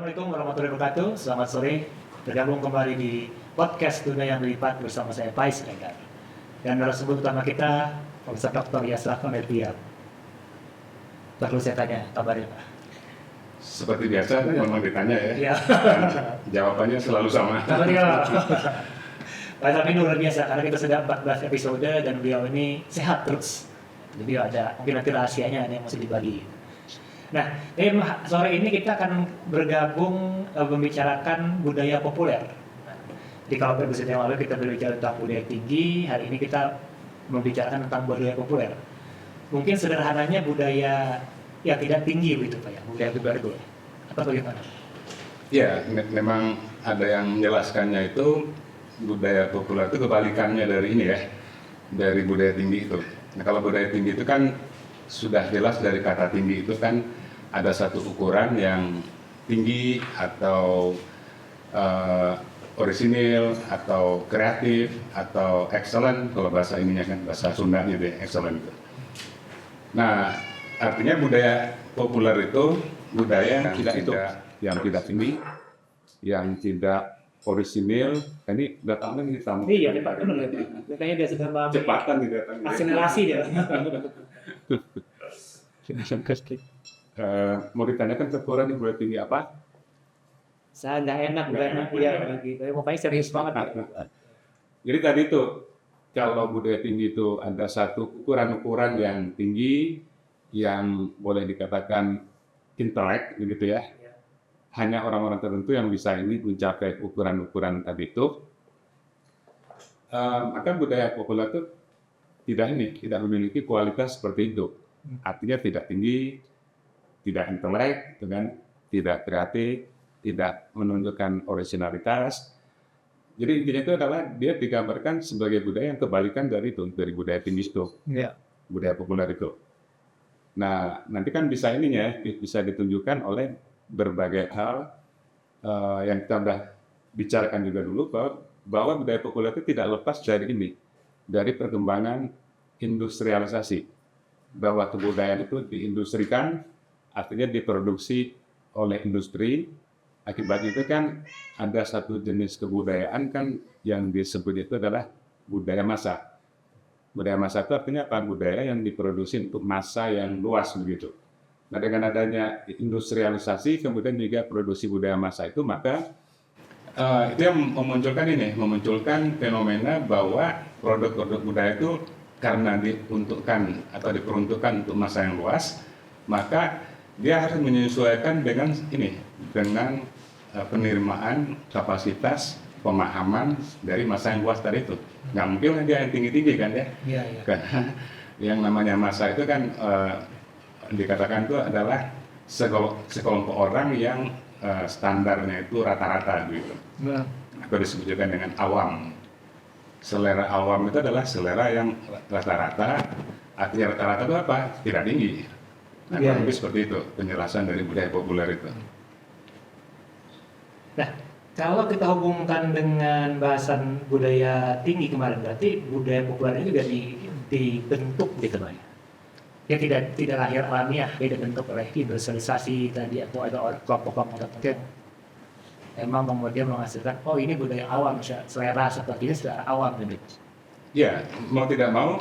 Assalamualaikum warahmatullahi wabarakatuh. Selamat sore. Bergabung kembali di podcast Dunia yang Berlipat bersama saya Pais Regar. Dan narasumber utama kita Profesor Dr. Yasraf Media. Perlu saya tanya kabarnya Pak? Seperti biasa memang ditanya ya. Iya. Jawabannya selalu sama. Kabarnya Pak Yasraf ini luar biasa karena kita sudah 14 episode dan beliau ini sehat terus. Jadi ada mungkin nanti rahasianya ada yang masih dibagi. Nah, sore ini kita akan bergabung membicarakan budaya populer. Di kalau episode yang lalu kita berbicara tentang budaya tinggi, hari ini kita membicarakan tentang budaya populer. Mungkin sederhananya budaya yang tidak tinggi begitu Pak ya, budaya populer itu. Atau bagaimana? Ya, memang ada yang menjelaskannya itu budaya populer itu kebalikannya dari ini ya, dari budaya tinggi itu. Nah, kalau budaya tinggi itu kan sudah jelas dari kata tinggi itu kan ada satu ukuran yang tinggi atau orisinil atau kreatif atau excellent kalau bahasa ininya kan bahasa Sunda gitu ya, excellent. Nah, artinya budaya populer itu budaya yang tidak tinggi, yang tidak orisinil. Ini datangnya hitam. Iya, Pak, benar ya. Kayaknya dia sedang Cepatan di datangnya. akselerasi dia. Mau ditanyakan ukuran di budaya tinggi apa? Saya nggak enak dia lagi. Pokoknya serius banget. Jadi tadi itu kalau budaya tinggi itu ada satu ukuran-ukuran yang tinggi yang boleh dikatakan intelek begitu ya. Hanya orang-orang tertentu yang bisa ini mencapai ukuran-ukuran tadi itu. Maka budaya populer itu tidak memiliki kualitas seperti itu. Artinya tidak tinggi, tidak intelek, tidak kreatif, tidak menunjukkan originalitas. Jadi intinya itu adalah dia digambarkan sebagai budaya yang kebalikan dari budaya tinggi itu, budaya populer itu. Nah, nanti kan bisa ditunjukkan oleh berbagai hal yang kita sudah bicarakan juga dulu bahwa budaya populer itu tidak lepas dari perkembangan industrialisasi. Bahwa kebudayaan itu diindustrikan, artinya diproduksi oleh industri. Akibatnya itu kan ada satu jenis kebudayaan kan yang disebut itu adalah budaya massa. Budaya massa itu artinya apa? Budaya yang diproduksi untuk massa yang luas begitu. Nah, dengan adanya industrialisasi kemudian juga produksi budaya massa itu, maka itu yang memunculkan fenomena bahwa produk-produk budaya itu karena diperuntukkan untuk massa yang luas, maka dia harus menyesuaikan dengan penerimaan kapasitas pemahaman dari massa yang luas tadi itu. Nggak mungkin dia yang tinggi-tinggi kan ya? Iya. Karena yang namanya massa itu kan dikatakan itu adalah sekelompok orang yang standarnya itu rata-rata gitu. Atau disebut juga dengan awam. Selera awam itu adalah selera yang rata-rata. Artinya rata-rata itu apa? Tidak tinggi. Nah, kurang lebih seperti itu penjelasan dari budaya populer itu. Nah, kalau kita hubungkan dengan bahasan budaya tinggi kemarin, berarti budaya populer ini juga dibentuk gitu Pak. Ya tidak lahir alamiah, dibentuk oleh industrialisasi tadi atau ada kelompok-kelompok tertentu. Emang kemudian menghasilkan, ini budaya awam, selera seperti ini selera awam gitu. Ya, mau tidak mau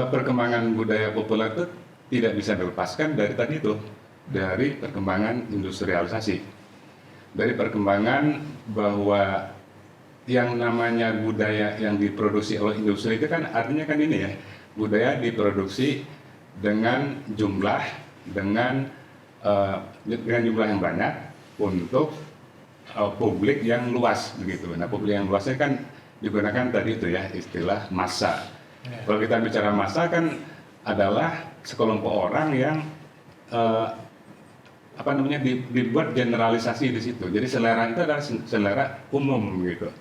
perkembangan budaya populer itu tidak bisa dilepaskan dari perkembangan industrialisasi, dari perkembangan bahwa yang namanya budaya yang diproduksi oleh industri itu kan artinya kan ini ya, budaya diproduksi dengan jumlah yang banyak untuk publik yang luas begitu. Nah, publik yang luasnya kan digunakan tadi itu ya istilah massa. Kalau kita bicara massa kan adalah sekelompok orang yang dibuat generalisasi di situ. Jadi selera itu adalah selera umum gitu.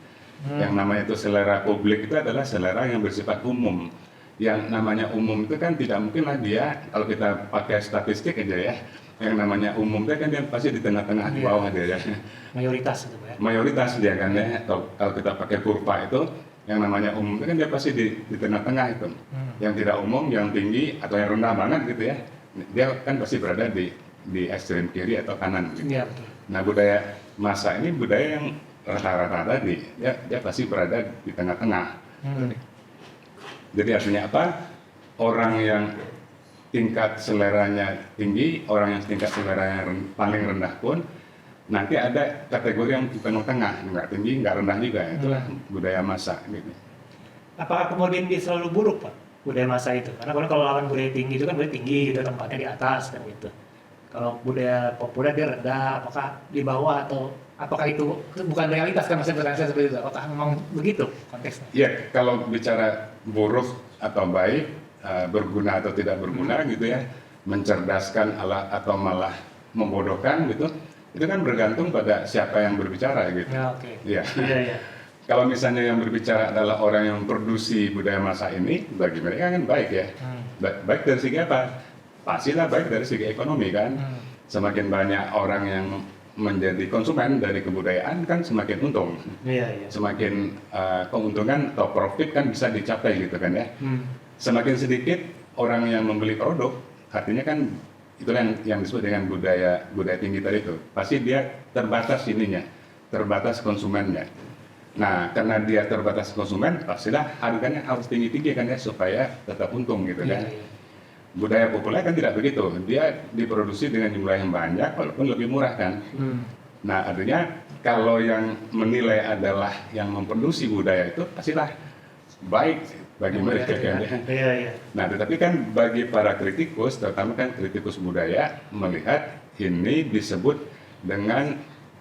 Yang namanya itu selera publik itu adalah selera yang bersifat umum. Yang namanya umum itu kan tidak mungkinlah dia, kalau kita pakai statistik aja ya, yang namanya umum itu kan dia pasti di tengah-tengah di bawah dia ya. Mayoritas itu Pak. Mayoritas dia kan ya. Kalau kita pakai kurva itu yang namanya umum itu kan dia pasti di tengah-tengah itu. Yang tidak umum, yang tinggi atau yang rendah banget gitu ya. Dia kan pasti berada di ekstrem kiri atau kanan gitu. Iya, betul. Nah, budaya Masa ini budaya yang rata-rata tadi, dia pasti berada di tengah-tengah. Jadi artinya apa? Orang yang tingkat seleranya tinggi, orang yang tingkat seleranya paling rendah pun nanti ada kategori yang di tengah-tengah, nggak tinggi, nggak rendah juga. Itulah budaya Masa. Gitu. Apakah kemudian dia selalu buruk, Pak, budaya Masa itu? Karena kalau lawan budaya tinggi itu kan budaya tinggi gitu, tempatnya di atas kan gitu. Kalau budaya populer dia rendah, apakah di bawah atau apakah itu bukan realitas kan, maksudnya pertanyaan saya seperti itu? Apakah memang begitu konteksnya? Ya, kalau bicara buruk atau baik, berguna atau tidak berguna gitu ya, mencerdaskan atau malah membodohkan gitu, itu kan bergantung pada siapa yang berbicara gitu. Ya, oke. Iya. Iya. Kalau misalnya yang berbicara adalah orang yang produksi budaya Masa ini, bagi mereka kan baik ya. Baik dari segi apa? Pastilah baik dari segi ekonomi kan. Semakin banyak orang yang menjadi konsumen dari kebudayaan kan semakin untung. Iya. Semakin keuntungan atau profit kan bisa dicapai gitu kan ya. Semakin sedikit orang yang membeli produk, artinya kan itulah yang disebut dengan budaya tinggi tadi itu. Pasti dia terbatas ininya, terbatas konsumennya. Nah, karena dia terbatas konsumen, pastilah harganya harus tinggi-tinggi kan ya supaya tetap untung gitu kan. Iya. Budaya populer kan tidak begitu, dia diproduksi dengan jumlah yang banyak walaupun lebih murah kan. Nah, artinya kalau yang menilai adalah yang memproduksi budaya itu pastilah baik bagi mereka kan ya. Iya. Nah, tetapi kan bagi para kritikus, terutama kan kritikus budaya, melihat ini disebut dengan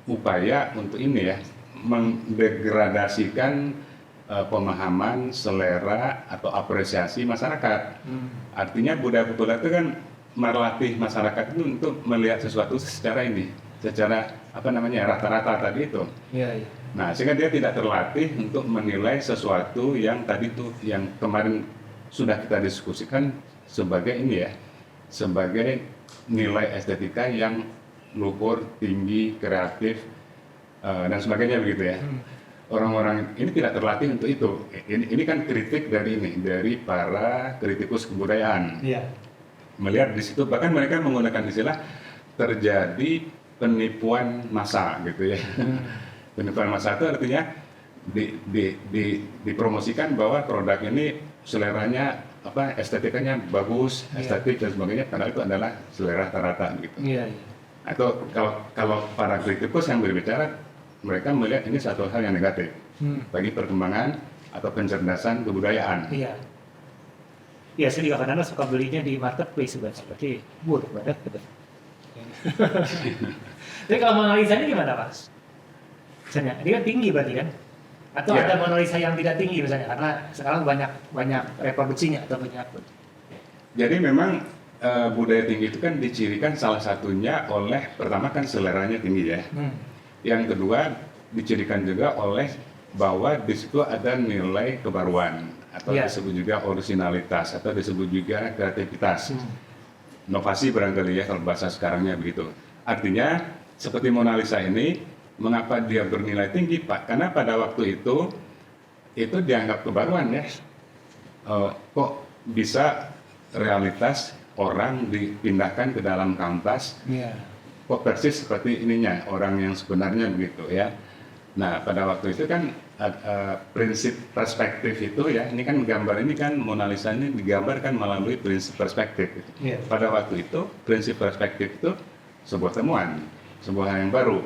upaya untuk ini ya, mendegradasikan pemahaman, selera atau apresiasi masyarakat. Artinya budaya populer itu kan melatih masyarakat itu untuk melihat sesuatu secara rata-rata tadi itu. Iya. Nah, sehingga dia tidak terlatih untuk menilai sesuatu yang tadi tuh yang kemarin sudah kita diskusikan sebagai ini ya, sebagai nilai estetika yang luhur, tinggi, kreatif dan sebagainya begitu ya. Orang-orang ini tidak terlatih untuk itu. Ini kan kritik dari para kritikus kebudayaan. Iya. Melihat di situ bahkan mereka menggunakan istilah terjadi penipuan massa gitu ya. Penipuan massa itu artinya dipromosikan bahwa produk ini seleranya estetikanya bagus, estetik dan sebagainya, karena itu adalah selera rata-rata gitu. Iya. Atau kalau para kritikus yang berbicara, mereka melihat ini satu hal yang negatif bagi perkembangan atau pencerdasan kebudayaan. Iya. Iya, saya juga kadang-kadang suka belinya di marketplace seperti buruk banget gitu. Jadi kalau Mona Lisa ini gimana, Pak? Misalnya, dia kan tinggi berarti kan? Atau Ya. ada Mona Lisa yang tidak tinggi misalnya, karena sekarang banyak reproduksinya atau banyak. Jadi memang budaya tinggi itu kan dicirikan salah satunya oleh, pertama kan seleranya tinggi ya. Yang kedua dicirikan juga oleh bahwa di situ ada nilai kebaruan atau disebut juga originalitas atau disebut juga kreativitas. Inovasi barangkali ya kalau bahasa sekarangnya begitu. Artinya seperti Mona Lisa ini, mengapa dia bernilai tinggi, Pak? Karena pada waktu itu dianggap kebaruan ya. Kok bisa realitas orang dipindahkan ke dalam kanvas? Kok persis seperti ininya orang yang sebenarnya begitu ya. Nah, pada waktu itu kan prinsip perspektif itu ya, ini kan gambar ini kan Mona Lisa ini digambarkan melalui prinsip perspektif. Pada waktu itu prinsip perspektif itu sebuah temuan, sebuah hal yang baru.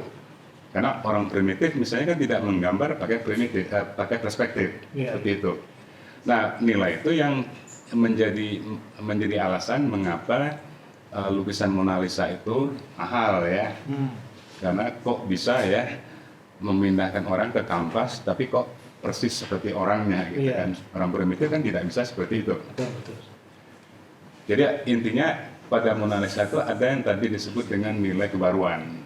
Karena orang primitif misalnya kan tidak menggambar pakai perspektif seperti itu. Nah, nilai itu yang menjadi alasan mengapa lukisan Mona Lisa itu mahal ya, karena kok bisa ya memindahkan orang ke kanvas, tapi kok persis seperti orangnya gitu kan. Orang primitif kan tidak bisa seperti itu. Betul. Jadi intinya pada Mona Lisa itu ada yang tadi disebut dengan nilai kebaruan.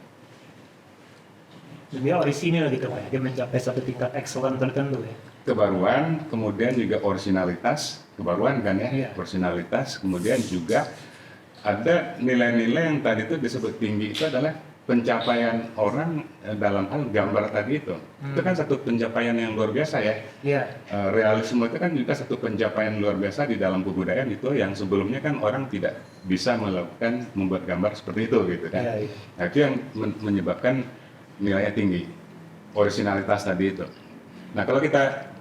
Dia orisinil gitu Pak, dia mencapai satu tingkat excellent tertentu ya. Kebaruan, kemudian juga originalitas, kebaruan kan ya, originalitas, kemudian juga ada nilai-nilai yang tadi itu disebut tinggi itu adalah pencapaian orang dalam hal gambar tadi itu kan satu pencapaian yang luar biasa ya. Iya. Realisme itu kan juga satu pencapaian luar biasa di dalam kebudayaan itu yang sebelumnya kan orang tidak bisa melakukan membuat gambar seperti itu gitu kan. Iya, iya. Nah, itu yang menyebabkan nilainya tinggi, originalitas tadi itu. Nah, kalau kita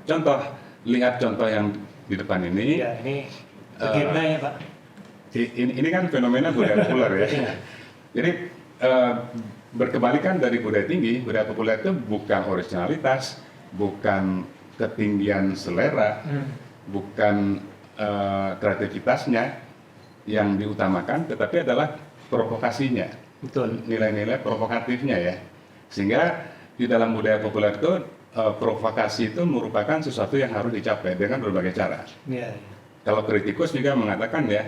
lihat contoh yang di depan ini, Iya, ini legenda ya Pak. ini kan fenomena budaya populer ya. Jadi berkebalikan dari budaya tinggi, budaya populer itu bukan originalitas, bukan ketinggian selera, bukan kreativitasnya yang diutamakan, tetapi adalah provokasinya, Betul. nilai-nilai provokatifnya ya. Sehingga di dalam budaya populer itu provokasi itu merupakan sesuatu yang harus dicapai dengan berbagai cara. Iya, iya. Kalau kritikus juga mengatakan ya,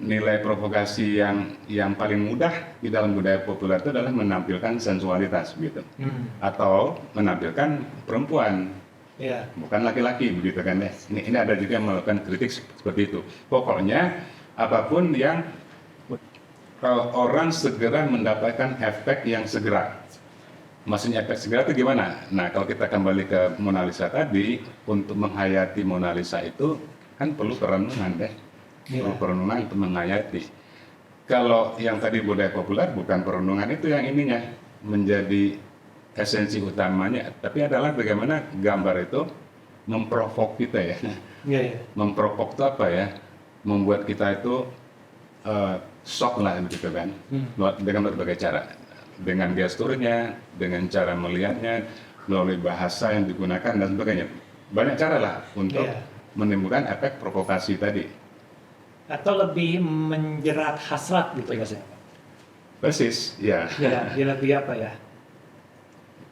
nilai provokasi yang paling mudah di dalam budaya populer itu adalah menampilkan sensualitas gitu, atau menampilkan perempuan, Iya. bukan laki-laki begitu kan ya. Ini ada juga yang melakukan kritik seperti itu. Pokoknya apapun yang orang segera mendapatkan efek yang segera. Maksudnya efek segera itu gimana? Nah, kalau kita kembali ke Mona Lisa tadi, untuk menghayati Mona Lisa itu kan perlu perenungan deh. Perlu perenungan untuk menghayati. Kalau yang tadi budaya populer bukan perenungan itu yang ininya menjadi esensi utamanya, tapi adalah bagaimana gambar itu memprovok kita ya. Iya, iya. Memprovok itu apa ya? Membuat kita itu shock lah begitu kan, dengan berbagai cara, dengan gesturnya, dengan cara melihatnya, melalui bahasa yang digunakan dan sebagainya. Banyak cara lah untuk menimbulkan efek provokasi tadi. Atau lebih menjerat hasrat gitu ya saya. Persis, ya. Ya, dia lebih apa ya?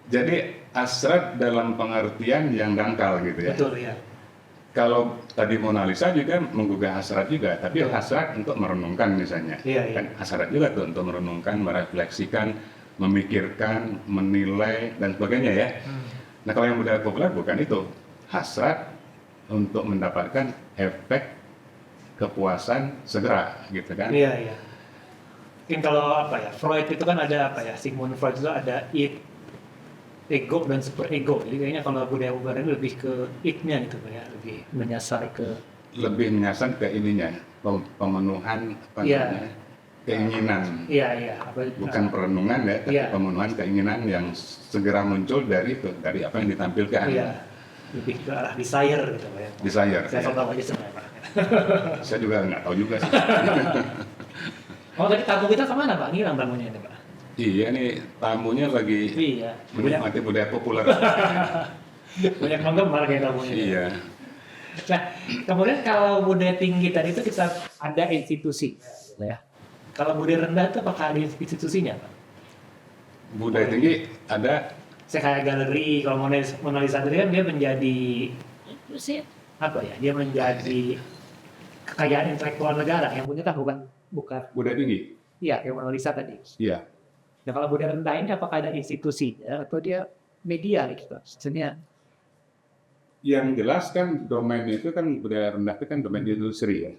Jadi hasrat dalam pengertian yang dangkal gitu ya. Betul ya. Kalau tadi Mona Lisa juga menggugah hasrat juga, tapi hasrat untuk merenungkan misalnya. Iya, iya. Kan hasrat juga tuh untuk merenungkan, merefleksikan, memikirkan, menilai dan sebagainya ya. Nah, kalau yang budaya populer bukan itu. Hasrat untuk mendapatkan efek kepuasan segera gitu kan. Iya, iya. Mungkin kalau apa ya, Freud itu kan ada apa ya, Sigmund Freud itu ada id, ego dan super ego. Jadi kayaknya kalau budaya populer ini lebih ke id-nya gitu ya, lebih menyasar ke ke ininya, pemenuhan apa Iya. namanya, keinginan. iya, iya, apa Bukan perenungan ya, tapi Iya. pemenuhan keinginan yang segera muncul dari itu, dari apa yang ditampilkan. iya, lebih ke arah desire gitu Pak ya. Desire. Saya Ya. tahu aja sebenarnya Pak. Saya juga nggak tahu juga sih. Oh, tadi tamu kita kemana Pak? Ngilang tamunya ini Pak. Iya nih tamunya lagi Iya, banyak, menikmati budaya populer. banyak penggemar kayak tamunya. Iya. Nah, kemudian kalau budaya tinggi tadi itu kita ada institusi, ya. Kalau budaya rendah itu apakah ada institusinya, Pak? Budaya tinggi ada. Saya kayak galeri, kalau Mona Lisa tadi kan dia menjadi apa ya? Dia menjadi kekayaan intelektual negara yang punya kan bukan. Budaya tinggi. Iya, kayak Mona Lisa tadi. Iya. Nah, kalau budaya rendah ini apakah ada institusi atau dia media gitu? Maksudnya, Yang jelas kan domain itu kan budaya rendah itu kan domain industri ya.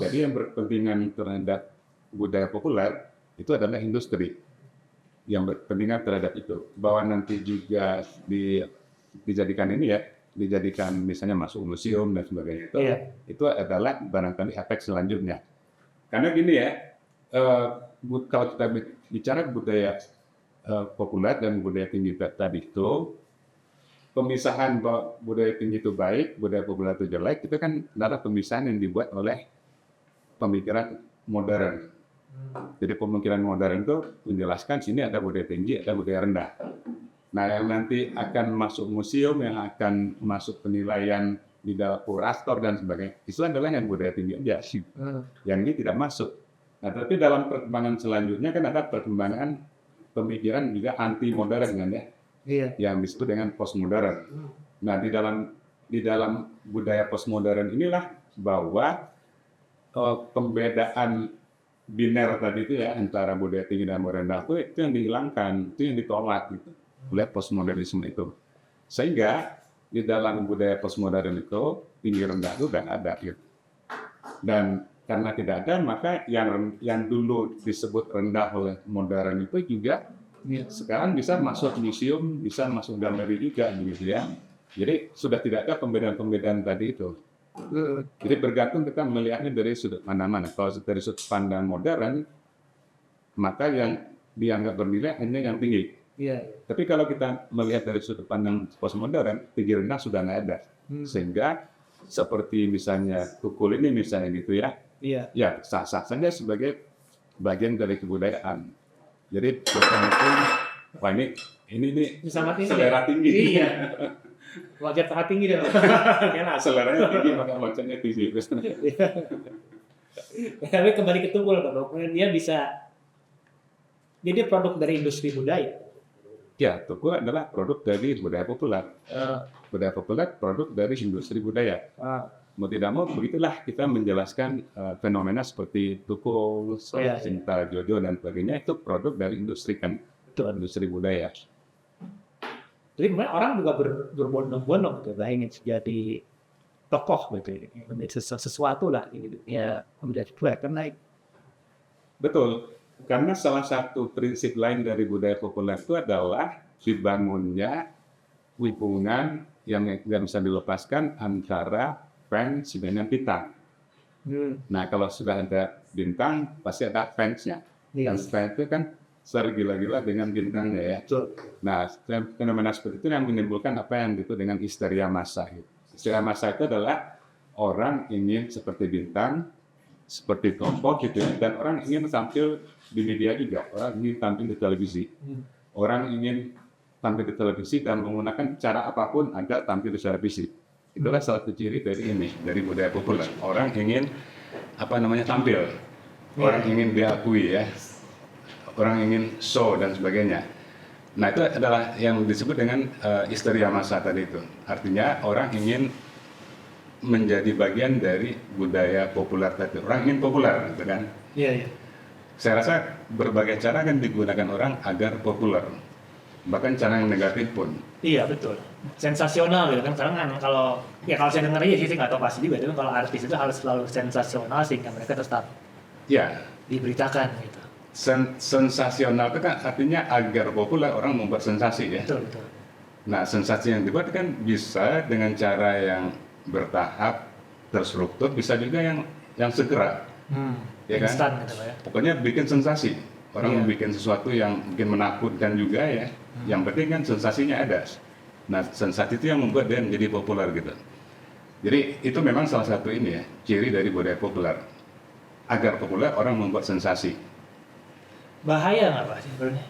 Jadi yang berkepentingan terhadap budaya populer itu adalah industri yang berkepentingan terhadap itu. Bahwa nanti juga dijadikan ini ya, dijadikan misalnya masuk museum dan sebagainya itu, Iya. itu adalah barangkali efek selanjutnya. Karena gini ya, kalau kita bicara budaya populer dan budaya tinggi tadi itu, pemisahan bahwa budaya tinggi itu baik, budaya populer itu jelek, itu kan adalah pemisahan yang dibuat oleh pemikiran modern. Jadi pemikiran modern itu menjelaskan sini ada budaya tinggi, ada budaya rendah. Nah, yang nanti akan masuk museum, yang akan masuk penilaian di dalam kurator dan sebagainya, itu adalah yang budaya tinggi aja. Yang ini tidak masuk. Nah, tapi dalam perkembangan selanjutnya kan ada perkembangan pemikiran juga anti modern kan ya. iya. Yang disebut dengan postmodern. Nah, di dalam budaya postmodern inilah bahwa pembedaan biner tadi itu ya antara budaya tinggi dan budaya rendah itu yang dihilangkan, itu yang ditolak gitu oleh postmodernisme itu. Sehingga di dalam budaya postmodern itu tinggi rendah itu tidak ada gitu. Dan karena tidak ada, maka yang dulu disebut rendah oleh modern itu juga Sekarang bisa masuk museum, bisa masuk galeri juga gitu ya. Jadi sudah tidak ada pembedaan-pembedaan tadi itu. Jadi bergantung kita melihatnya dari sudut mana-mana. Kalau dari sudut pandang modern, maka yang dianggap bernilai hanya yang tinggi. Tapi kalau kita melihat dari sudut pandang postmodern, tinggi rendah sudah nggak ada. Sehingga seperti misalnya tukul ini misalnya gitu ya, ya sah-sah saja sebagai bagian dari kebudayaan. Jadi bukan itu, wah ini nih Sama tinggi. selera tinggi. Iya. Wajar sangat tinggi deh. Seleranya tinggi maka bacanya tinggi. Tapi kembali ke tukul, Pak. Dia bisa jadi produk dari industri budaya. Ya, tukul adalah produk dari budaya populer. Budaya populer produk dari industri budaya. Mau tidak mau, begitulah kita menjelaskan fenomena seperti tukul, cinta, jojo, dan sebagainya, itu produk dari industri kan, industri budaya. Jadi kemudian orang juga berbondong-bondong gitu, ingin jadi tokoh gitu, sesuatu lah gitu. Ya, menjadi populer karena Betul, karena salah satu prinsip lain dari budaya populer itu adalah dibangunnya hubungan yang nggak bisa dilepaskan antara fans dengan bintang. Nah, kalau sudah ada bintang, pasti ada fansnya. Dan fans itu kan gila-gila dengan bintangnya ya. Nah, fenomena seperti itu yang menimbulkan apa yang disebut dengan histeria massa. Histeria massa itu adalah orang ingin seperti bintang, seperti tokoh gitu ya, dan orang ingin tampil di media juga, orang ingin tampil di televisi, orang ingin tampil di televisi dan menggunakan cara apapun agar tampil di televisi. Itulah salah satu ciri dari ini, dari budaya populer. Orang ingin tampil, orang ingin diakui ya, orang ingin show dan sebagainya. Nah, itu adalah yang disebut dengan histeria massa tadi itu. Artinya orang ingin menjadi bagian dari budaya populer tadi. Orang ingin populer, gitu kan? Iya. Saya rasa berbagai cara kan digunakan orang agar populer. Bahkan cara yang negatif pun. Iya, betul. Sensasional gitu kan. Sekarang kan kalau saya dengar aja sih nggak tahu pasti juga. Tapi kalau artis itu harus selalu sensasional sehingga mereka tetap diberitakan gitu. Sensasional itu kan artinya agar populer orang membuat sensasi ya. Betul. Nah, sensasi yang dibuat kan bisa dengan cara yang bertahap, terstruktur, bisa juga yang segera, ya kan? Instan gitu ya. Pokoknya bikin sensasi. Orang bikin sesuatu yang mungkin menakutkan juga ya. Yang penting kan sensasinya ada. Nah, sensasi itu yang membuat dia menjadi populer gitu. Jadi itu memang salah satu ini ya, ciri dari budaya populer. Agar populer orang membuat sensasi. Bahaya nggak Pak sebenarnya?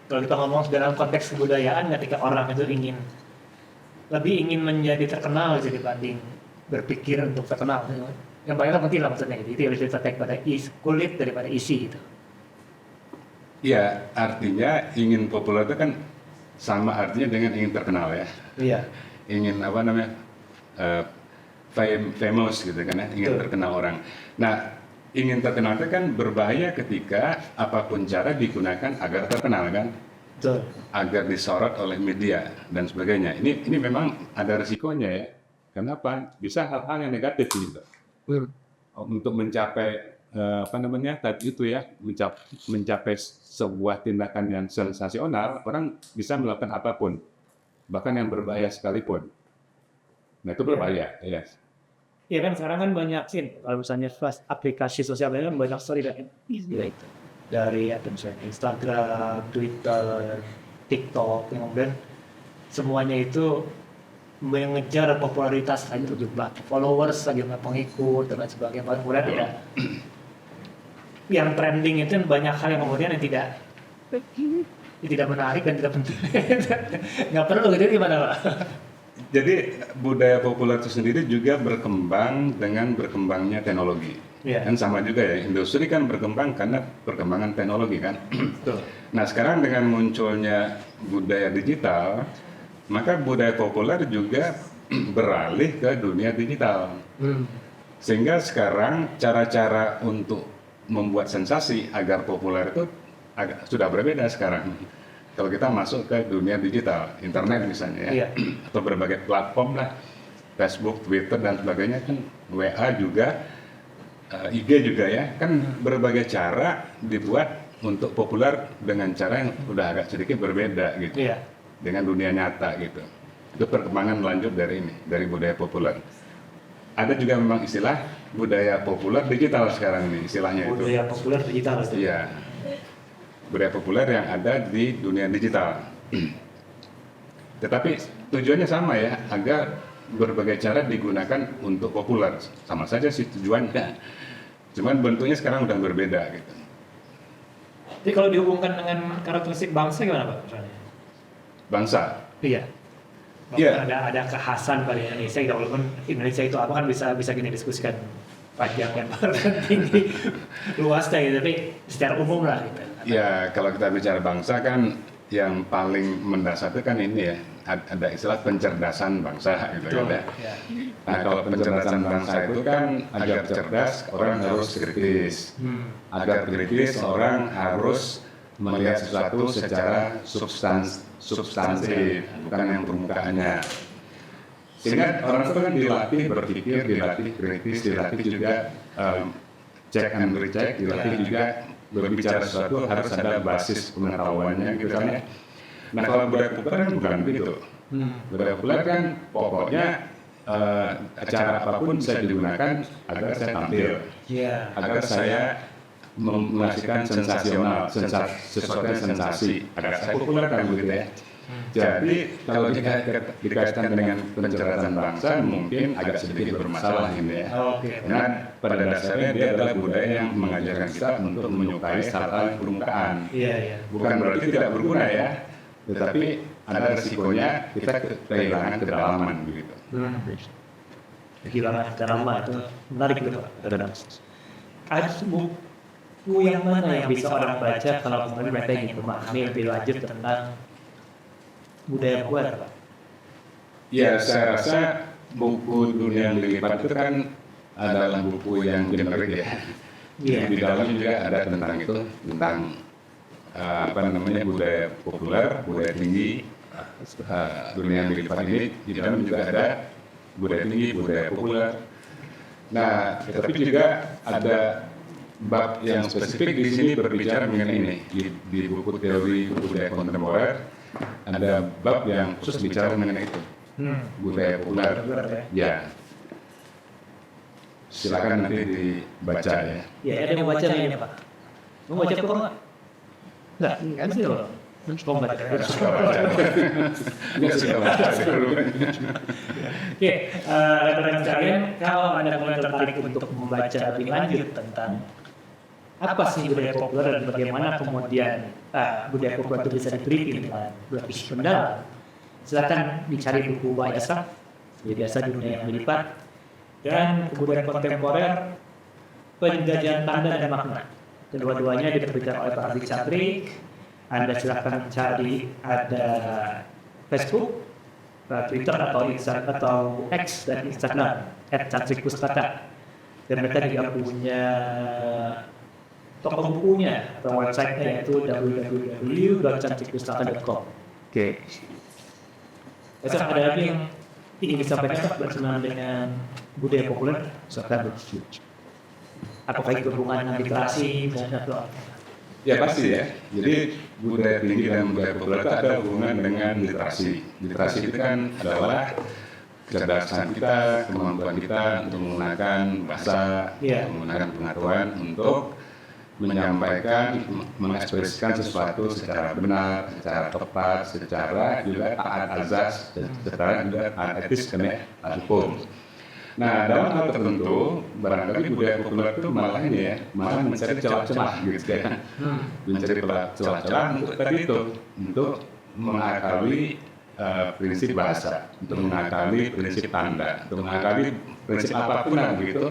Kalau kita ngomong dalam konteks kebudayaan, ketika orang itu lebih ingin menjadi terkenal dibanding berpikir untuk terkenal. Yang paling penting lah maksudnya itu yang lebih tertarik pada kulit daripada isi gitu. Ya, artinya ingin populer itu kan sama artinya dengan ingin terkenal ya. Iya. Ingin famous gitu kan ya, ingin terkenal orang. Nah, ingin terkenal itu kan berbahaya ketika apapun cara digunakan agar terkenal kan. Betul. Agar disorot oleh media dan sebagainya. Ini memang ada resikonya ya. Kenapa? Bisa hal-hal yang negatif gitu. Untuk mencapai tadi itu ya, mencapai sebuah tindakan yang sensasional, orang bisa melakukan apapun, bahkan yang berbahaya sekalipun. Nah, itu berbahaya, ya. Iya kan sekarang kan banyak sih, kalau misalnya aplikasi sosial media kan banyak story dari Instagram, Twitter, TikTok, yang kemudian semuanya itu mengejar popularitas aja jumlah followers, jumlah pengikut dan sebagainya. Kemudian ya, yang trending itu banyak hal yang kemudian yang tidak menarik dan tidak penting. Nggak perlu gitu, gimana Pak? Jadi budaya populer itu sendiri juga berkembang dengan berkembangnya teknologi. Kan sama juga ya, industri kan berkembang karena perkembangan teknologi kan. Nah, sekarang dengan munculnya budaya digital, maka budaya populer juga beralih ke dunia digital. Sehingga sekarang cara-cara untuk membuat sensasi agar populer itu sudah berbeda sekarang. Kalau kita masuk ke dunia digital, internet misalnya ya, atau berbagai platform lah, Facebook, Twitter dan sebagainya kan, WA juga, IG juga ya, kan berbagai cara dibuat untuk populer dengan cara yang udah agak sedikit berbeda gitu. Iya. Dengan dunia nyata gitu. Itu perkembangan lanjut dari ini, dari budaya populer. Ada juga memang istilah budaya populer digital sekarang ini istilahnya itu. Budaya populer digital itu. Iya. Budaya populer yang ada di dunia digital. Tetapi tujuannya sama ya, agar berbagai cara digunakan untuk populer. Sama saja sih tujuannya. Cuman bentuknya sekarang udah berbeda gitu. Jadi kalau dihubungkan dengan karakteristik bangsa gimana Pak? Misalnya? Bangsa. Iya. Iya. Ada kekhasan pada Indonesia gitu. Walaupun Indonesia itu apa kan bisa kita diskusikan panjang dan tinggi luasnya gitu. Tapi secara umum lah gitu. Ya kalau kita bicara bangsa kan yang paling mendasar itu kan ini ya, ada istilah pencerdasan bangsa gitu kan ya. Ya. Nah kalau pencerdasan bangsa itu kan agar cerdas orang harus kritis, agar kritis orang harus melihat sesuatu secara substansi, bukan yang permukaannya. Sehingga orang itu kan dilatih berpikir, dilatih kritis, dilatih juga check and recheck, dilatih juga berbicara sesuatu harus ada basis pengetahuannya gitu kan ya. Nah kalau budaya populer kan bukan begitu. Budaya populer kan pokoknya acara apapun bisa digunakan agar saya tampil, agar saya menghasilkan sesuatu yang sensasi, agar saya populer kan begitu ya. Jadi kalau dikaitkan dengan pencerdasan bangsa mungkin agak sedikit bermasalah ini ya. Karena pada dasarnya dia adalah budaya yang mengajarkan kita untuk menyukai hal-hal permukaan. Bukan berarti tidak berguna ya, tetapi ada resikonya kita kehilangan kedalaman begitu. Kehilangan kedalaman itu menarik gitu Pak. Ada buku yang mana yang bisa orang baca kalau kemudian mereka ingin memahami lebih lanjut tentang budaya populer Pak? Ya saya rasa buku Dunia yang Dilipat itu kan adalah buku yang generik ya. Di dalamnya juga ada tentang itu, tentang budaya populer, budaya tinggi. Dunia yang Dilipat ini di dalam juga ada budaya tinggi, budaya populer. Nah, tetapi juga ada bab yang spesifik di sini berbicara mengenai ini. Di buku teori budaya kontemporer ada bab yang khusus bicara mengenai itu, budaya populer. Ya, silakan nanti dibaca ya. Ya, ada yang mau baca ini Pak. Mau baca buku nggak? Nggak, kan sih loh. Mau baca. Nggak suka baca. Oke, rekan-rekan sekalian, kalau Anda kemudian tertarik untuk membaca lebih lanjut tentang apa sih budaya populer dan bagaimana kemudian budaya populer itu bisa diteliti dengan lebih mendalam, silakan dicari buku Pak Ashraf, biasa Dunia yang Dilipat, dan kebudayaan kontemporer, penjajahan tanda dan makna. Kedua-duanya diterbitkan oleh Pak Ardi Chatrik. Anda silakan cari, ada Facebook, Twitter atau Instagram atau X dan Instagram @catrikpustaka. Dan mereka juga punya toko bukunya atau website-nya yaitu www.catrikpustaka.com. Oke. Ada lagi yang ingin disampaikan berkenaan dengan budaya populer? Silakan. Apakah itu hubungan dengan literasi misalnya atau apa? Ya pasti ya. Jadi budaya tinggi dan budaya populer itu ada hubungan dengan literasi. Literasi itu kan adalah kecerdasan kita, kemampuan kita untuk menggunakan bahasa, menggunakan pengetahuan untuk menyampaikan, mengekspresikan sesuatu secara benar, secara tepat, secara juga taat azas, secara juga taat etis kena hukum. Nah, dalam hal tertentu, barangkali budaya populer itu malah ini ya, malah mencari celah-celah gitu ya. Mencari celah-celah untuk tadi itu, untuk mengakali prinsip bahasa, untuk mengakali prinsip tanda, untuk mengakali prinsip apapun begitu.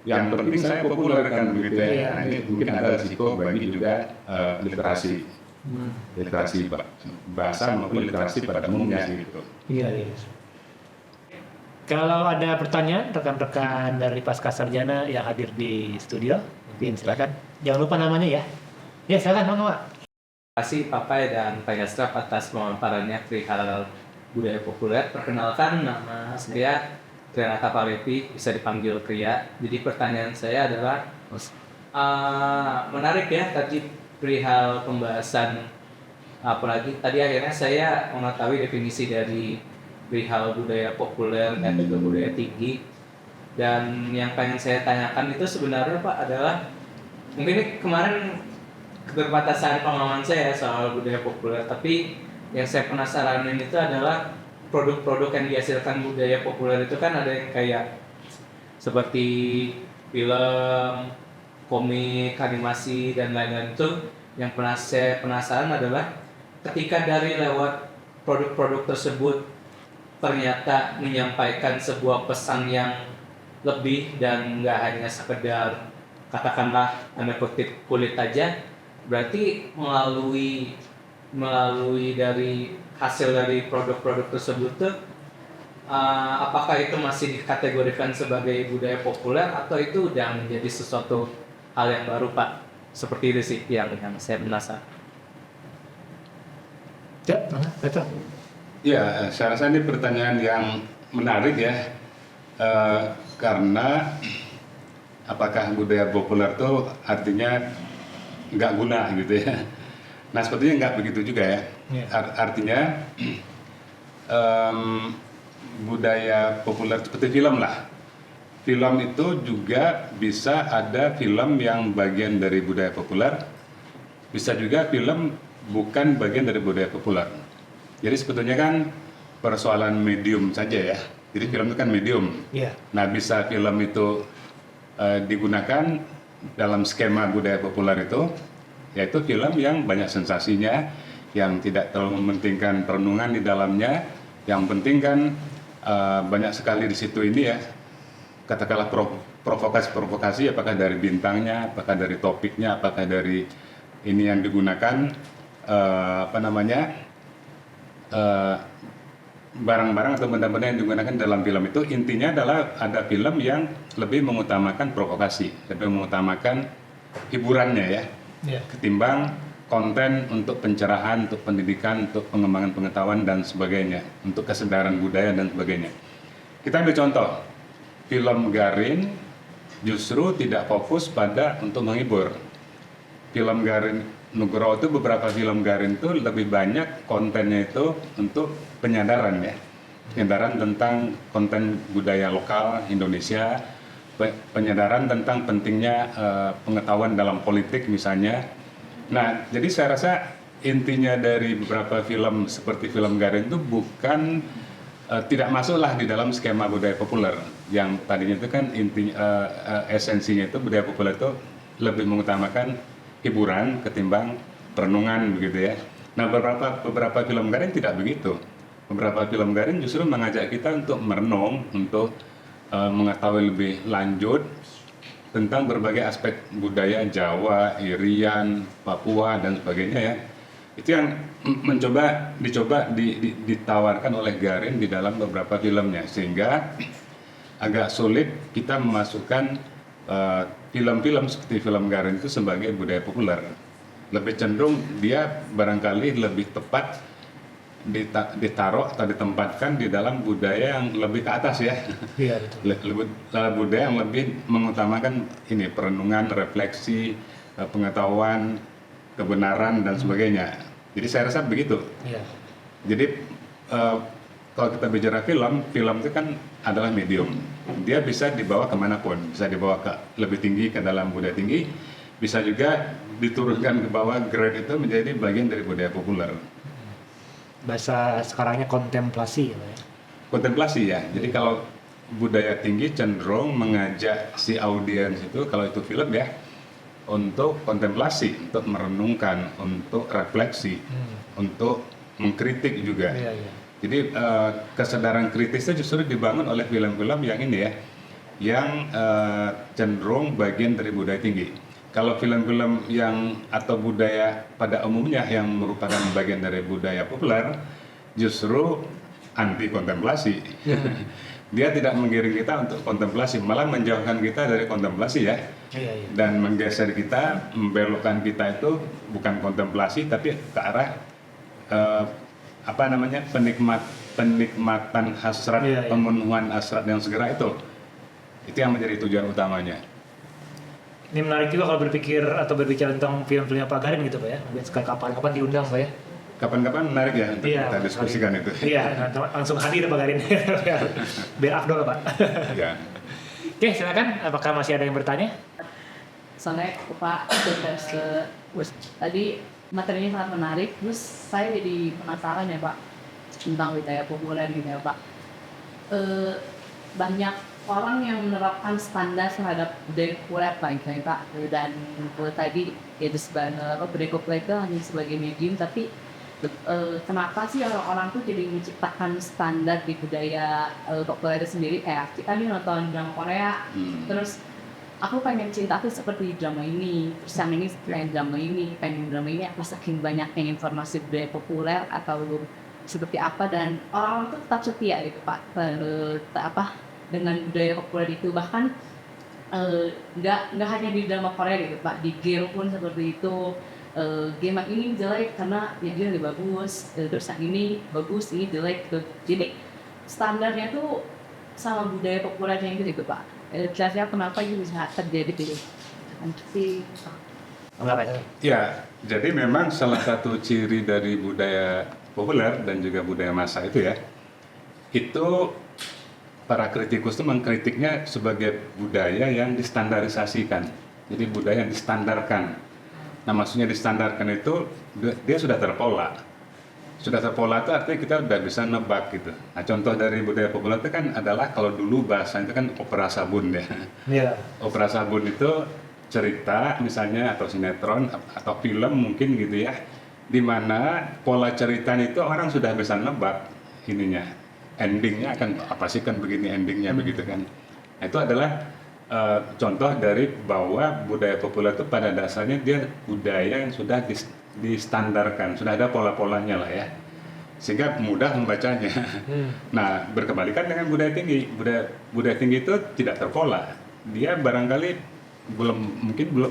Yang penting saya populer kan begitu ya. Nah, ini mungkin ada risiko bagi juga literasi. Literasi bahasa maupun literasi pada umumnya gitu. Iya. Kalau ada pertanyaan rekan-rekan dari Pascasarjana yang hadir di studio, mungkin silakan. Jangan lupa namanya ya. Ya silakan Pak. Terima kasih Papai dan Pak Ashraf atas pemaparannya perihal budaya populer. Perkenalkan, nama saya Renata Palevi, bisa dipanggil Kria. Jadi pertanyaan saya adalah menarik ya tadi perihal pembahasan, apalagi tadi akhirnya saya mengetahui definisi dari perihal budaya populer dan juga budaya tinggi. Dan yang pengen saya tanyakan itu sebenarnya Pak adalah, mungkin ini kemarin keterbatasan pengalaman saya soal budaya populer, tapi yang saya penasaranin itu adalah produk-produk yang dihasilkan budaya populer itu kan ada yang kayak seperti film, komik, animasi, dan lain-lain itu. Yang saya penasaran adalah ketika dari lewat produk-produk tersebut ternyata menyampaikan sebuah pesan yang lebih dan nggak hanya sekedar katakanlah tanda kutip kulit aja, berarti melalui dari hasil dari produk-produk tersebut tuh, apakah itu masih dikategorikan sebagai budaya populer atau itu udah menjadi sesuatu hal yang baru Pak? Seperti itu sih yang saya penasaran. Ya, betul. Ya, saya rasa ini pertanyaan yang menarik ya, karena apakah budaya populer itu artinya nggak guna gitu ya? Nah, sepertinya nggak begitu juga ya. Artinya budaya populer seperti film lah. Film itu juga bisa ada film yang bagian dari budaya populer, bisa juga film bukan bagian dari budaya populer. Jadi sebetulnya kan persoalan medium saja ya. Jadi film itu kan medium. Iya. Nah, bisa film itu digunakan dalam skema budaya populer itu, yaitu film yang banyak sensasinya, yang tidak terlalu mementingkan perenungan di dalamnya, yang penting kan banyak sekali di situ ini ya, katakanlah provokasi-provokasi, apakah dari bintangnya, apakah dari topiknya, apakah dari ini yang digunakan, barang-barang atau benda-benda yang digunakan dalam film itu. Intinya adalah ada film yang lebih mengutamakan provokasi, lebih mengutamakan hiburannya ya, ketimbang konten untuk pencerahan, untuk pendidikan, untuk pengembangan pengetahuan dan sebagainya, untuk kesadaran budaya dan sebagainya. Kita ambil contoh, film Garin justru tidak fokus pada untuk menghibur. Film Garin Nugroho itu, beberapa film Garin itu lebih banyak kontennya itu untuk penyadaran ya, penyadaran tentang konten budaya lokal Indonesia, penyadaran tentang pentingnya pengetahuan dalam politik misalnya. Nah, jadi saya rasa intinya dari beberapa film seperti film Garin itu bukan tidak masuklah di dalam skema budaya populer yang tadinya itu kan esensinya itu budaya populer itu lebih mengutamakan hiburan ketimbang perenungan begitu ya. Nah, beberapa film Garin tidak begitu. Beberapa film Garin justru mengajak kita untuk merenung, untuk mengetahui lebih lanjut tentang berbagai aspek budaya Jawa, Irian, Papua dan sebagainya ya. Itu yang ditawarkan oleh Garin di dalam beberapa filmnya, sehingga agak sulit kita memasukkan film-film seperti film Garin itu sebagai budaya populer. Lebih cenderung dia barangkali lebih tepat ditaruh atau ditempatkan di dalam budaya yang lebih ke atas ya. Iya, betul. Budaya yang lebih mengutamakan ini perenungan, refleksi, pengetahuan, kebenaran dan sebagainya. Jadi saya rasa begitu. Iya. Jadi kalau kita bicara film itu kan adalah medium. Dia bisa dibawa kemanapun, bisa dibawa ke lebih tinggi ke dalam budaya tinggi, bisa juga diturunkan ke bawah, grade itu menjadi bagian dari budaya populer. Bahasa sekarangnya kontemplasi ya. Kontemplasi ya. Jadi kalau budaya tinggi cenderung mengajak si audiens itu, kalau itu film ya, untuk kontemplasi, untuk merenungkan, untuk refleksi, untuk mengkritik juga. Iya, iya. Jadi kesadaran kritisnya justru dibangun oleh film-film yang ini ya, yang cenderung bagian dari budaya tinggi. Kalau film-film yang atau budaya pada umumnya yang merupakan bagian dari budaya populer, justru anti kontemplasi. Dia tidak menggiring kita untuk kontemplasi, malah menjauhkan kita dari kontemplasi ya. Iya, iya. Dan menggeser kita, membelokkan kita itu bukan kontemplasi tapi ke arah penikmatan hasrat, Iya, iya. pemenuhan hasrat yang segera itu yang menjadi tujuan utamanya. Ini menarik juga kalau berpikir atau berbicara tentang film-filmnya Pak Garin gitu Pak ya. Mungkin kapan-kapan diundang Pak ya. Kapan-kapan menarik ya untuk Iya, kita diskusikan itu. Iya, langsung hadir Pak Garin. Biar afdol Pak. Ya. Oke, silakan. Apakah masih ada yang bertanya? Soalnya Pak tadi materinya sangat menarik, terus saya jadi penasaran ya Pak tentang budaya populer gitu ya Pak. Banyak orang yang menerapkan standar terhadap budaya populer Pak, gitu ya Pak. Dan tadi itu sebenarnya budaya populer itu hanya sebagai medium, tapi kenapa sih orang-orang tuh jadi menciptakan standar di budaya populer itu sendiri? Kayak kita nih nonton drama Korea, terus aku pengen cinta tuh seperti drama ini, terus yang ini pengen drama ini, apa saking banyaknya informasi budaya populer atau seperti apa, dan orang-orang tuh tetap setia gitu Pak dengan budaya populer itu. Bahkan nggak hanya di drama Korea gitu Pak, di game pun seperti itu. Game yang ini jelek karena ya dia lebih bagus, terus yang ini bagus, ini jelek gitu. Jadi standarnya tuh sama budaya populernya gitu Pak. Jelasnya kenapa ini bisa terjadi gitu. Nanti Enggak Pak. Ya, jadi memang salah satu ciri dari budaya populer dan juga budaya massa itu ya, itu para kritikus itu mengkritiknya sebagai budaya yang distandarisasikan. Jadi budaya yang distandarkan. Nah, maksudnya distandarkan itu dia sudah terpola. Sudah terpola itu artinya kita udah bisa nebak gitu. Nah, contoh dari budaya populer itu kan adalah kalau dulu bahasa itu kan opera sabun ya. Iya. Opera sabun itu cerita misalnya atau sinetron atau film mungkin gitu ya, di mana pola ceritanya itu orang sudah bisa nebak ininya, endingnya akan apa sih, kan begini endingnya begitu kan. Nah, itu adalah contoh dari bahwa budaya populer itu pada dasarnya dia budaya yang sudah distandarkan, sudah ada pola-polanya lah ya, sehingga mudah membacanya. Nah, berkebalikan dengan budaya tinggi. Budaya tinggi itu tidak terpola. Dia barangkali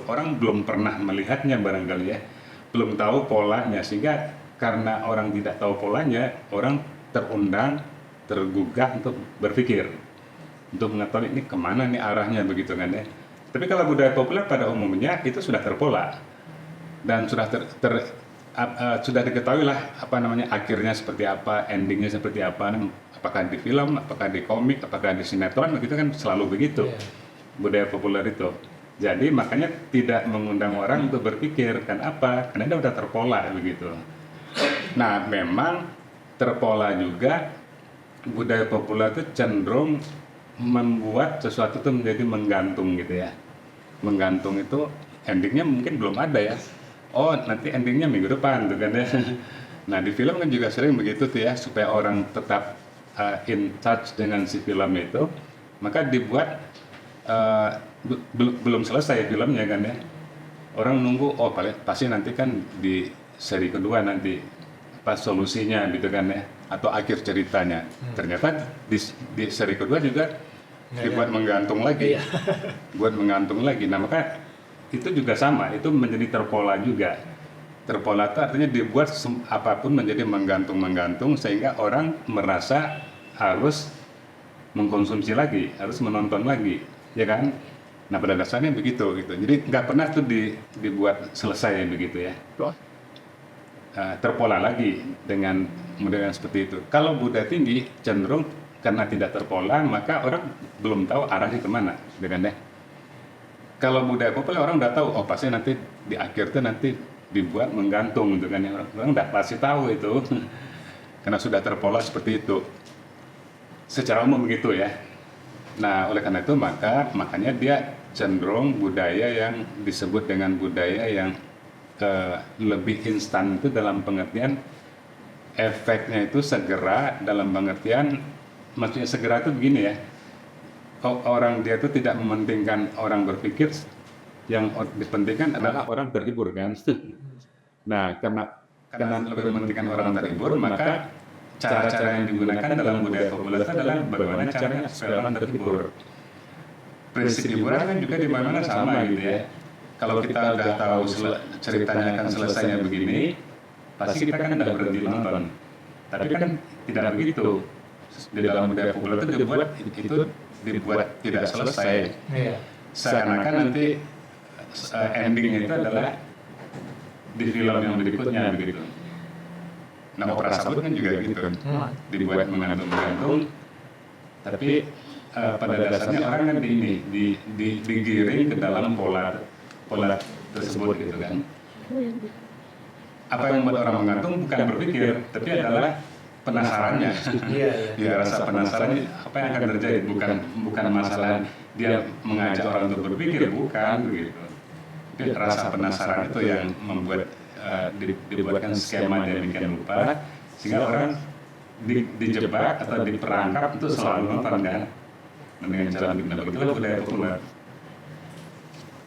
orang belum pernah melihatnya barangkali ya, belum tahu polanya, sehingga karena orang tidak tahu polanya, orang tergugah untuk berpikir, untuk mengetahui ini kemana nih arahnya begitu kan ya. Tapi kalau budaya populer pada umumnya itu sudah terpola dan sudah sudah diketahui lah apa namanya akhirnya seperti apa, endingnya seperti apa, apakah di film, apakah di komik, apakah di sinetron, begitu kan selalu begitu. Budaya populer itu. Jadi makanya tidak mengundang orang untuk berpikir kan apa, karena dia udah terpola begitu. Nah, memang terpola juga budaya populer itu cenderung membuat sesuatu itu menjadi menggantung gitu ya. Menggantung itu endingnya mungkin belum ada ya. Oh, nanti endingnya minggu depan tuh kan ya. Nah, di film kan juga sering begitu tuh ya, supaya orang tetap in touch dengan si film itu, maka dibuat belum selesai filmnya kan ya. Orang nunggu, oh pasti nanti kan di seri kedua nanti pas solusinya gitu kan ya, atau akhir ceritanya. Ternyata di seri kedua juga dibuat menggantung lagi. Buat menggantung lagi. Nah, maka itu juga sama, itu menjadi terpola juga. Terpola itu artinya dibuat apapun menjadi menggantung sehingga orang merasa harus mengkonsumsi lagi, harus menonton lagi, ya kan? Nah, pada dasarnya begitu gitu. Jadi nggak pernah tuh dibuat selesai begitu ya. Terpola lagi dengan model yang seperti itu. Kalau budaya tinggi cenderung karena tidak terpola, maka orang belum tahu arahnya kemana, dengan deh. Kalau budaya populer orang udah tahu, oh pasti nanti di akhir tuh nanti dibuat menggantung, gitu kan? Orang udah pasti tahu itu, karena sudah terpola seperti itu. Secara umum begitu ya. Nah, oleh karena itu makanya dia cenderung budaya yang disebut dengan budaya yang lebih instan itu dalam pengertian efeknya itu segera, dalam pengertian maksudnya segera itu begini ya, orang dia itu tidak mementingkan orang berpikir, yang dipentingkan adalah orang terhibur kan. Nah, karena lebih mementingkan orang terhibur, maka cara-cara yang digunakan dalam budaya populer adalah bagaimana caranya supaya orang terhibur. Prinsip hiburan kan juga di mana-mana sama gitu ya. Kalau kita udah tahu ceritanya akan selesainya begini, pasti kita kan udah berhenti nonton. Tapi kan tidak begitu. Di dalam budaya populer itu dibuat tidak selesai. Seakan-akan nanti endingnya itu adalah di film yang berikutnya begitu. Nah, opera sabut kan juga gitu, dibuat menggantung-gantung, tapi pada dasarnya orang kan digiring ke dalam pola tersebut gitu kan. Apa yang membuat orang menggantung bukan berpikir, tapi adalah penasarannya. Dia rasa penasarannya apa yang akan terjadi, bukan masalah dia mengajak orang untuk berpikir, bukan begitu. Tapi rasa penasaran itu yang membuat dibuatkan skema demikian rupa sehingga orang dijebak atau diperangkap itu selalu nonton kan dengan cara begitulah budaya populer.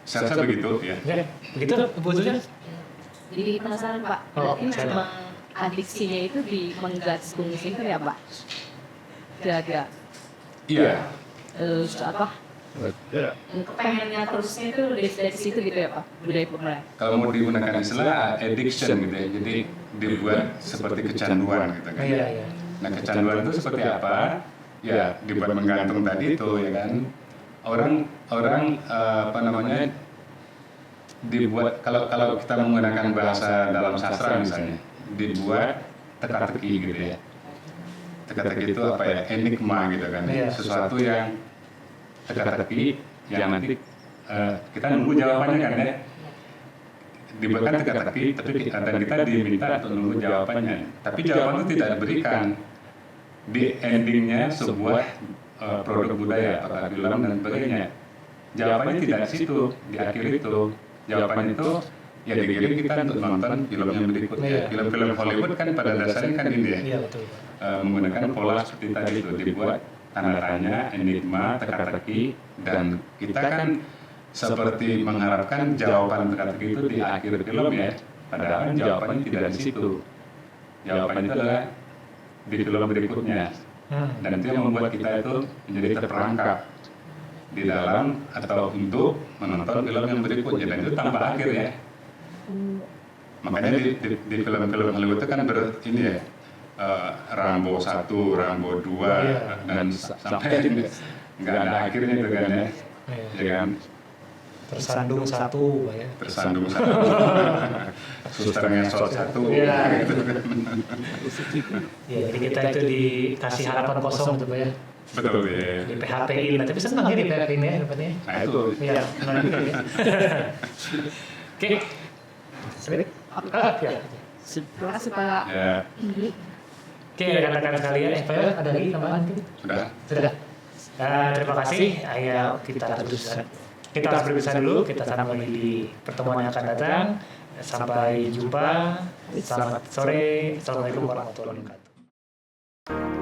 Saya rasa begitu ya. Begitu Bu Zulia? Jadi penasaran Pak, Oh, berarti saya memang adiksinya itu di menggaris itu ya Pak? Kira-kira Iya. apa? Pengennya terusnya itu dari situ gitu ya Pak, budaya populer. Kalau mau digunakan istilah addiction gitu ya, jadi dibuat seperti kecanduan gitu kan. Iya. Nah, kecanduan itu seperti apa? Ya dibuat menggantung tadi itu ya kan. Orang apa namanya, dibuat kalau kita menggunakan bahasa dalam sastra misalnya, dibuat teka-teki gitu ya. Teka-teki itu apa ya? Enigma gitu kan. Iya. Sesuatu yang teka-teki yang nanti kita nunggu jawabannya kan ya. Dibuatkan teka-teki, dan kita diminta untuk nunggu jawabannya. Tapi jawaban itu tidak diberikan. Di endingnya sebuah produk budaya, apakah film dan sebagainya. Jawabannya tidak di situ, di akhir itu. Jawabannya itu ya digiring kita untuk nonton film yang berikutnya. Film-film Hollywood kan pada dasarnya kan ini ya. Iya betul. Menggunakan pola seperti tadi itu, dibuat tanda tanya, enigma, teka-teki, dan kita kan seperti mengharapkan jawaban teka-teki itu di akhir film ya. Padahal jawabannya tidak di situ. Jawabannya itu adalah di film berikutnya. Dan itu yang membuat kita itu menjadi terperangkap di dalam atau untuk menonton film yang berikutnya, dan itu tanpa akhir ya. Makanya di film-film Hollywood itu kan ini ya, Rambo 1, Rambo 2, dan sampai nggak ada akhirnya itu kan ya. Ya kan? Tersandung satu, ya. Tersandung satu, susternya shot satu. Iya. Gitu. Ya, jadi kita itu dikasih harapan kosong gitu Pak ya. Betul ya. Di PHP-in, tapi senang ya di PHP-in ya depannya. Nah itu. Iya, senang juga ya. Oke. Sebenarnya. Ya. Terima kasih Pak. Ya, Oke, rekan-rekan sekalian, Pak ya, ada lagi tambahan? sudah. Sudah. Terima kasih. Ayo kita harus berpisah dulu. Kita sambung lagi di pertemuan yang akan datang. Sampai jumpa. Selamat sore. Assalamualaikum warahmatullahi wabarakatuh.